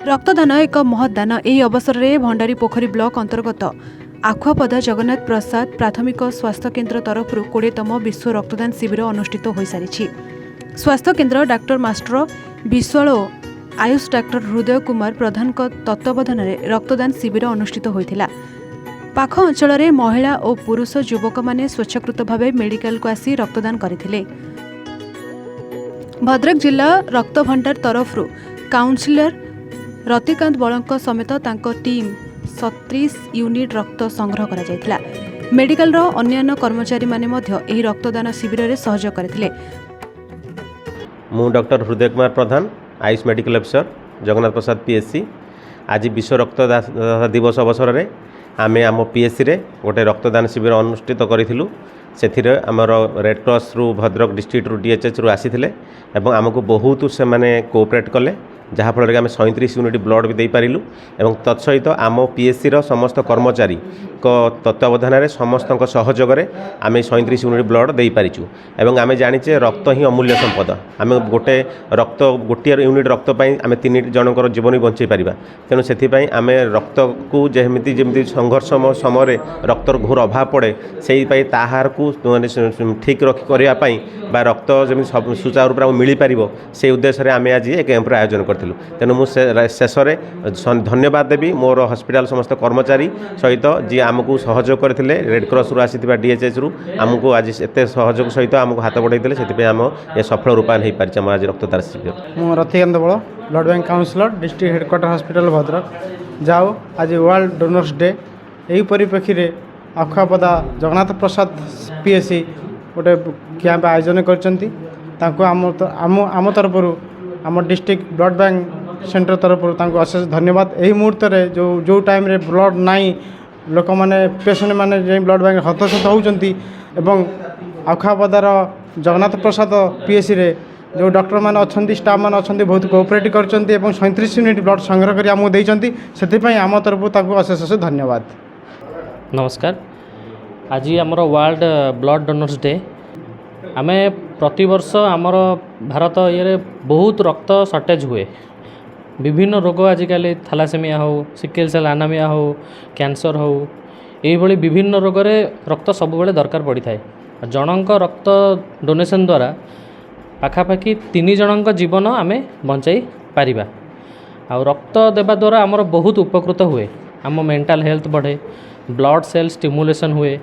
रक्तदान एक महत्दान। यही अवसर में भंडारी पोखरी ब्लॉक अंतर्गत आखुआपदा जगन्नाथ प्रसाद प्राथमिक स्वास्थ्य केन्द्र तरफ 20तम विश्व रक्तदान शिविर अनुष्ठित हो सारी। स्वास्थ्य केन्द्र डाक्टर मास्टर विश्वाल और आयुष डाक्टर हृदय कुमार प्रधान तत्वावधान में रक्तदान शिविर अनुष्ठित होता। पाख अंचल में महिला और पुरुष युवक मैंने स्वच्छाकृत भाव मेडिकल को आसी रक्तदान करथिले। भद्रक जिला रक्त भंडार तरफ काउंसिलर रतिकांत बलंक समेत तांको टीम 36 यूनिट रक्त संग्रह करा जायतिला। मेडिकल अन्य कर्मचारी माने मध्य एही रक्तदान शिविर में सहयोग करथिले। मु डॉक्टर हृदय कुमार प्रधान Ayush medical officer Jagannath Prasad PSC. आज विश्व रक्तदान दिवस अवसर में आम आम पीएससी रे गोटे रक्तदान शिविर अनुष्ठित करूँ। से आमर रेड क्रॉस रु भद्रक डिस्ट्रिक्ट रु डीएचएच रु आसीथिले एवं आमको बहुत से माने कोऑपरेट कले जहाँफल कि आम 37 यूनिट ब्लड भी दे पारिलु एवं तत्सहित आम पीएससी रो समस्त कर्मचारी को तत्वावधान में समस्त सहयोग आम 37 यूनिट ब्लड दे पारिचु एवं आम जाचे रक्त ही अमूल्य संपद। आम गोटे गोटे यूनिट रक्त आम 3 जनकर जीवन बंचाई पारिबा। तेणु से आम रक्त को जमी जमी संघर्ष समय रक्तर घोर अभाव पड़े से ताहार को ठीक रखापी रक्त जमी सुचारू रूप मिल पार से उद्देश्य आम आज एक कैंपर आयोजन कर। तेणु मुझे शेष धन्यवाद देवी मोर हॉस्पिटल समस्त कर्मचारी सहित जी आमको सहयोग करते रेड क्रॉस रु आसी डीएचएच रु आमको आज एत सहयोग सहित आमको हाथ बढ़ाई से आम ये सफल रूपायन हो पारे आम आज रक्तदान शिविर। मु Ratikant Bal blood bank counsellor district headquarter hospital Bhadrak जाओ आज वर्ल्ड डोनर्स डे यही परिप्रेक्षी में आखुआपदा जगन्नाथ प्रसाद पीएससी गोटे कैंप आयोजन करम तरफ आम डिस्ट्रिक्ट ब्लड बैंक सेंटर तरफ अशेष धन्यवाद। यही मुहूर्त जो टाइम रे ब्लड नाई लोक मैंने पेसेंट मैंने ब्लड बैंक हतसत होती आखुआपदार जगन्नाथ प्रसाद पीएससी रे जो डॉक्टर मैंने अच्छा स्टाफ मैंने अच्छा बहुत कोऑपरेट कर 37 यूनिट ब्लड संग्रह कर आमको देती से आम तरफ अशेष अशेष धन्यवाद। नमस्कार। आज आमर वर्ल्ड ब्लड डोनर्स डे आमे प्रति वर्ष आमर भारत ये बहुत रक्त सर्टेज हुए। विभिन्न रोग आजिकल थैलासेमिया हो सिकल सेल एनीमिया हो कैंसर हो यही विभिन्न रोग रे रक्त सब बेले दरकार पड़ी थाए। जनक रक्त डोनेशन द्वारा पाखापाखि 3 जनक जीवन आमे बंचाई पारिबा। आ रक्त देवा द्वारा आमर बहुत उपकृत हुए। आम मेंटल हेल्थ बढ़े, ब्लड सेल स्टिमुलेशन हुए,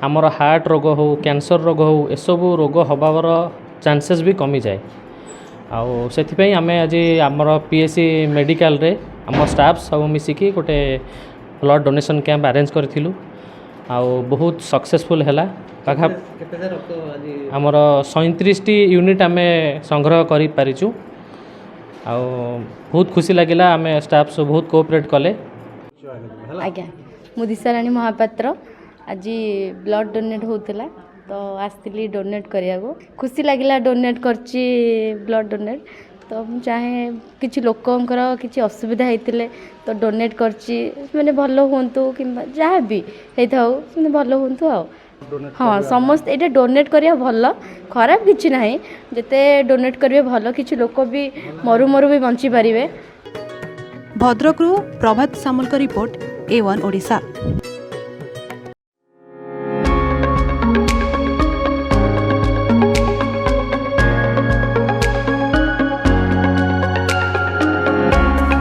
आमर हार्ट रोग हो कैंसर रोग हो एसबू रोग हबार चांसेस भी कमी जाए। आउ से आम आज आमर पीएससी मेडिकल रे आम स्टाफ सब मिसिकी गोटे ब्लड डोनेशन कैंप अरेंज करूँ। आउ बहुत सक्सेसफुल है। पाखा आमर 37 यूनिट आम संग्रह कर पारिचु। आउ बहुत खुशी लगिला। आम स्टाफ सब बहुत कोऑपरेट कले। आज्ञा मु दिशाराणी महापात्र आज ब्लड डोनेट होता तो आसती डोनेट करिया खुशी लगिला। डोनेट करची ब्लड डोनेट तो चाहे किसी लोकंकर किसी असुविधा होते तो डोनेट करची मैंने भल हूँ कि जहाँ भी होता मैंने भल हूँ। हाँ समस्त ये डोनेट करिया भल खराब किसी ना जिते डोनेट करेंगे भल किसी लोक भी मरु मरु भी बंची पारे। भद्रकरू प्रभात सामल का रिपोर्ट A1 ओडिशा।